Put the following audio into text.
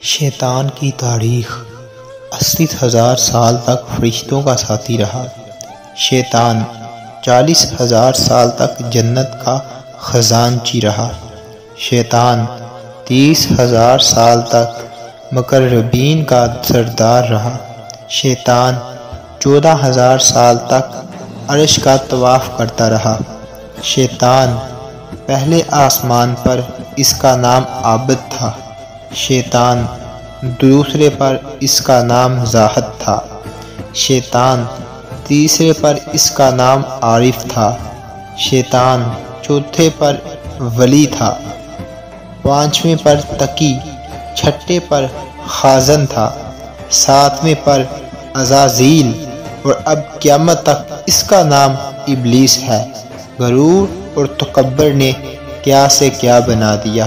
شیطان کی تاریخ 80,000 سال تک فرشتوں کا ساتھی رہا۔ شیطان 40,000 سال تک جنت کا خزانچی رہا۔ شیطان 30,000 سال تک مقربین کا سردار رہا۔ شیطان 14,000 سال تک عرش کا طواف کرتا رہا۔ شیطان پہلے آسمان پر اس کا نام عابد تھا۔ شیطان دوسرے پر اس کا نام زاہد تھا۔ شیطان تیسرے پر اس کا نام عارف تھا۔ شیطان چوتھے پر ولی تھا۔ پانچویں پر تقی، چھٹے پر خازن تھا، ساتویں پر عزازیل، اور اب قیامت تک اس کا نام ابلیس ہے۔ غرور اور تکبر نے کیا سے کیا بنا دیا۔